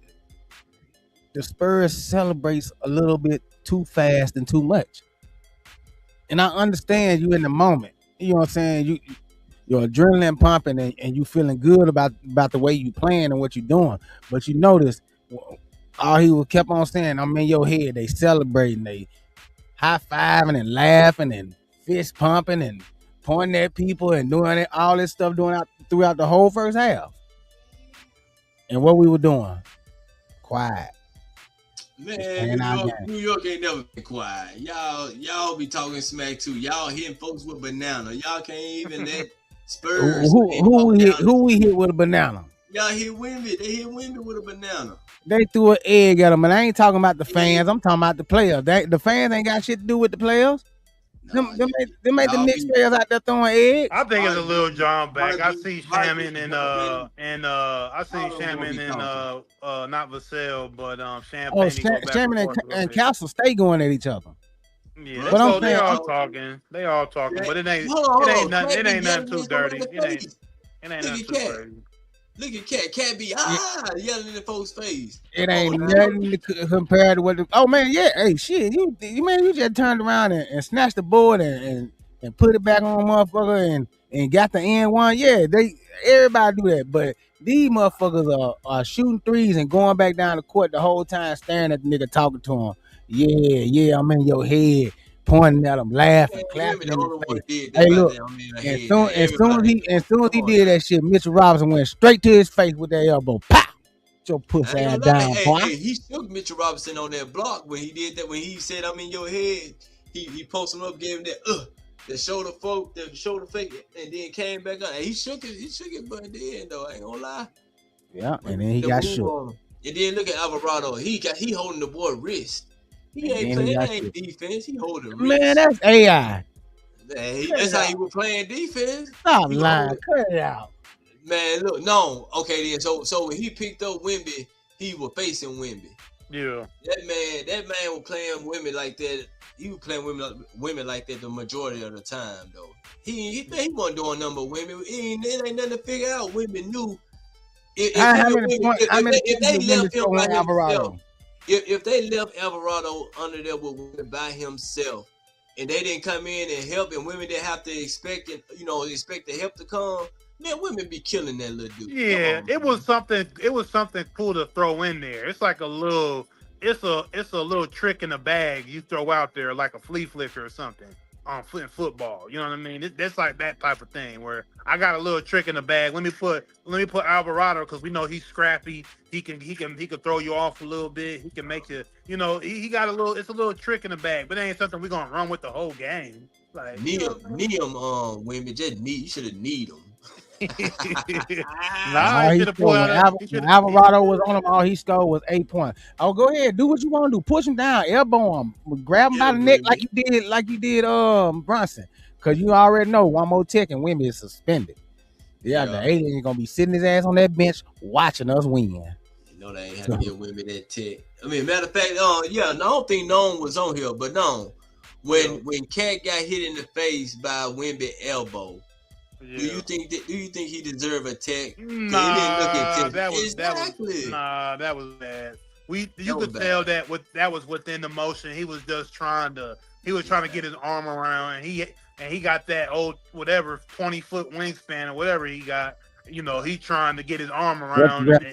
the Spurs celebrates a little bit too fast and too much. And I understand you in the moment. You know what I'm saying? your adrenaline pumping, and you feeling good about the way you playing and what you doing. But you notice all he was kept on saying, I'm in your head. They celebrating, they high fiving and laughing and fist pumping and pointing at people and doing it, all this stuff throughout the whole first half. And what we were doing, quiet. Man, New York ain't never been quiet. Y'all be talking smack too. Y'all hitting folks with banana. Y'all can't even let Spurs. Who we hit with a banana? Y'all hit Wemby. They hit Wemby with a banana. They threw an egg at them, and I ain't talking about the fans. I'm talking about the players. The fans ain't got shit to do with the players. Them make the Knicks players out there throwing eggs. I think it's a little drawn back. I see Shaman and I see Shaman and not Vassell, but Champagne. Shaman and Castle stay going at each other. Yeah, but they all talking. They all talking, but it ain't nothing too dirty. It ain't nothing too dirty. Look at Cat be yelling in the folks' face. It ain't nothing compared to what. Oh man, yeah. Hey, shit, you just turned around and snatched the board and put it back on motherfucker and got the N1. Yeah, everybody do that, but these motherfuckers are shooting threes and going back down the court the whole time, staring at the nigga, talking to him. Yeah, I'm in your head. Pointing at him, laughing, clapping in his face. Hey, look! As soon as he did that shit, Mitchell Robinson went straight to his face with that elbow. Pow! Get your pussy ass down, boy. Hey, he shook Mitchell Robinson on that block when he did that. When he said, "I'm in your head," he posted him up, gave him that shoulder fake, and then came back up. He shook it, but then though, I ain't gonna lie. Yeah, and then he got shook. And then look at Alvarado. He holding the boy wrist. He ain't playing defense. He holding wrist. Man, that's AI. That's how he was playing defense. Stop lying. Cut it out. Man, look, no. Okay, then. So when he picked up Wemby, he was facing Wemby. Yeah. That man was playing women like that. He was playing women like that the majority of the time, though. He wasn't doing number women. It ain't nothing to figure out. Women knew. If they left Alvarado under there with women by himself, and they didn't come in and help, and women didn't have to expect the help to come, man, women be killing that little dude. Yeah, it was something cool to throw in there. It's like a little trick in the bag you throw out there, like a flea flicker or something in football. You know what I mean? It's like that type of thing where I got a little trick in the bag. Let me put Alvarado, because we know he's scrappy. He can throw you off a little bit. He can make you. He got it's a little trick in the bag, but it ain't something we're gonna run with the whole game. Like need him, women. Just you should have need him. Alvarado was on him. All he scored was 8 points. Oh, go ahead, do what you want to do. Push him down, elbow him, grab him by the neck like you did Brunson. Cause you already know one more tick and Wemby is suspended. Yeah, the alien gonna be sitting his ass on that bench watching us win. You know they ain't have to give Wemby that tick. I mean, matter of fact, I don't think Noam was on here, but no, when Cat got hit in the face by Wemby elbow. Yeah. Do you think he deserved a tech? Nah, that was bad. You could tell that was within the motion. He was just trying to get his arm around, and he got that old 20-foot wingspan or whatever he got. He trying to get his arm around. That's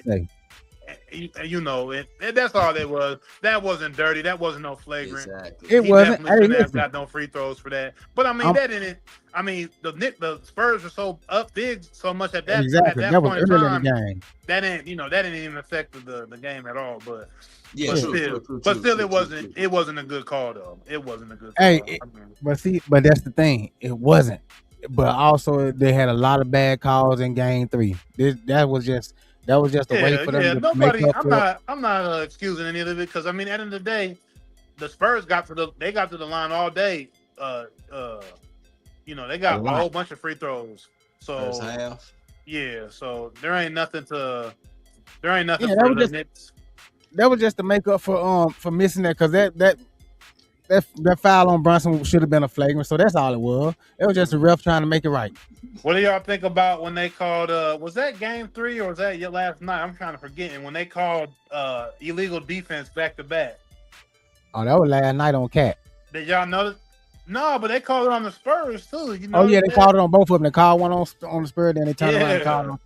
all it was. That wasn't dirty. That wasn't no flagrant. Exactly. It wasn't. Have got no free throws for that. But I mean, that didn't. I mean, the Spurs were so up big so much at that point in time. That didn't even affect the game at all. But still, it wasn't. It wasn't a good call though. It wasn't a good call. But that's the thing. It wasn't. But also, they had a lot of bad calls in Game 3. That was just a way for them to make up. I'm not excusing any of it, because I mean, at the end of the day, the Spurs got to the line all day. They got a whole bunch of free throws. So first half. Yeah, so there ain't nothing for the Knicks. That was just to make up for missing that, because that foul on Brunson should have been a flagrant. So that's all it was. It was just a ref trying to make it right. What do y'all think about when they called? Was that Game 3 or was that your last night? I'm trying to forget. And when they called illegal defense back to back. Oh, that was last night on Cat. Did y'all notice? No, but they called it on the Spurs too. You know. Oh yeah, they called it on both of them. They called one on the Spurs, then they turned around and Yeah. called on.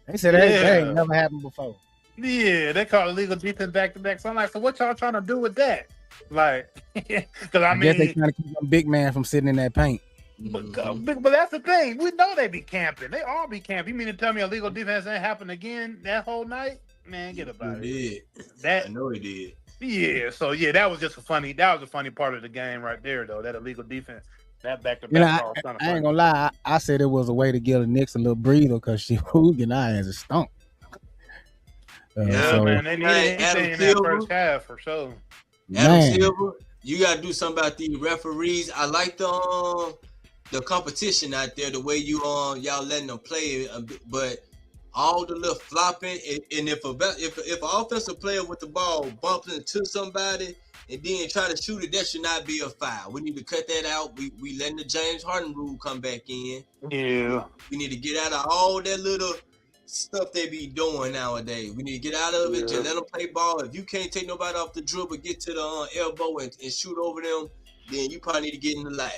They said that Yeah. ain't never happened before. Yeah, they called illegal defense back to back. So I'm like, so what y'all trying to do with that? Like, because I I guess they mean, trying to keep them big man from sitting in that paint. but that's the thing. We know they be camping. They all be camping. You mean to tell me illegal defense ain't happen again that whole night? Man, get about it. I know he did. Yeah, so yeah, that was a funny part of the game right there, though. That illegal defense, that back to You know, back. I ain't gonna lie. I said it was a way to give the Knicks a little breather because she getting our ass a stunk. Yeah, so, man, they needed anything in that first half for sure. Adam Silver, you gotta do something about these referees. I like the competition out there, the way y'all letting them play, but all the little flopping and if an offensive player with the ball bumps into somebody and then try to shoot it, that should not be a foul. We need to cut that out. We letting the James Harden rule come back in. Yeah, we need to get out of all that little stuff they be doing nowadays. We need to get out of it. Just let them play ball. If you can't take nobody off the dribble, get to the elbow and shoot over them, then you probably need to get in the lab.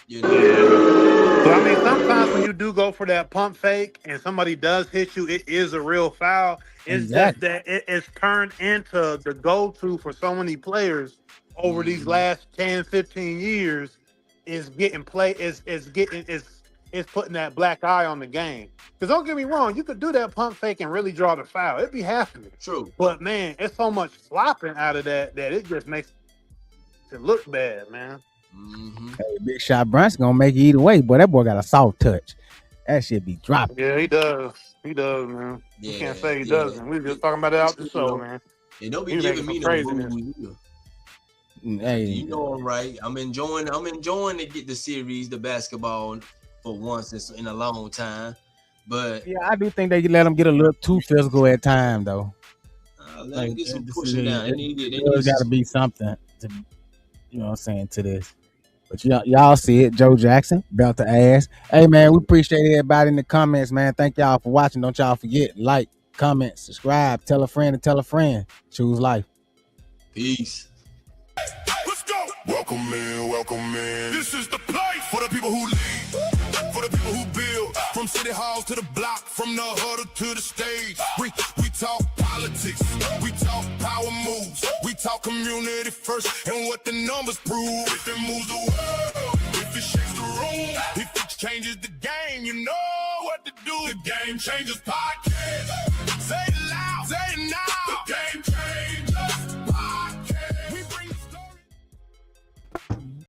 You know? Yeah. So I mean, sometimes when you do go for that pump fake and somebody does hit you, it is a real foul. It's just that it's turned into the go-to for so many players over these last 10, 15 years. Is getting play is putting that black eye on the game. Because don't get me wrong, you could do that pump fake and really draw the foul. It'd be happening. True. But man, it's so much flopping out of that it just makes it look bad, man. Hey, Big Shot Brunson gonna make it either way, boy. That boy got a soft touch. That shit be dropping. Yeah, he does. He does, man. You can't say he doesn't. We were just talking about it out the show, man. And don't be giving me no boo. Hey, you know I'm right. I'm enjoying to get the series, the basketball for once in a long time. But yeah, I do think they let them get a little too physical at time, though. Let them get some pushing down. There's got to be something to, you know what I'm saying, to this. But y'all see it, Joe Jackson, belt the ass. Hey, man, we appreciate everybody in the comments, man. Thank y'all for watching. Don't y'all forget, like, comment, subscribe, tell a friend and tell a friend. Choose life. Peace. Let's go. Welcome in. This is the place for the people who lead, for the people who build. From city halls to the block, from the huddle to the stage. We talk politics, we talk power moves, we talk community first and what the numbers prove. If it moves the world, if it shakes the room, if it changes the game, you know what to do. The Game Changers Podcast.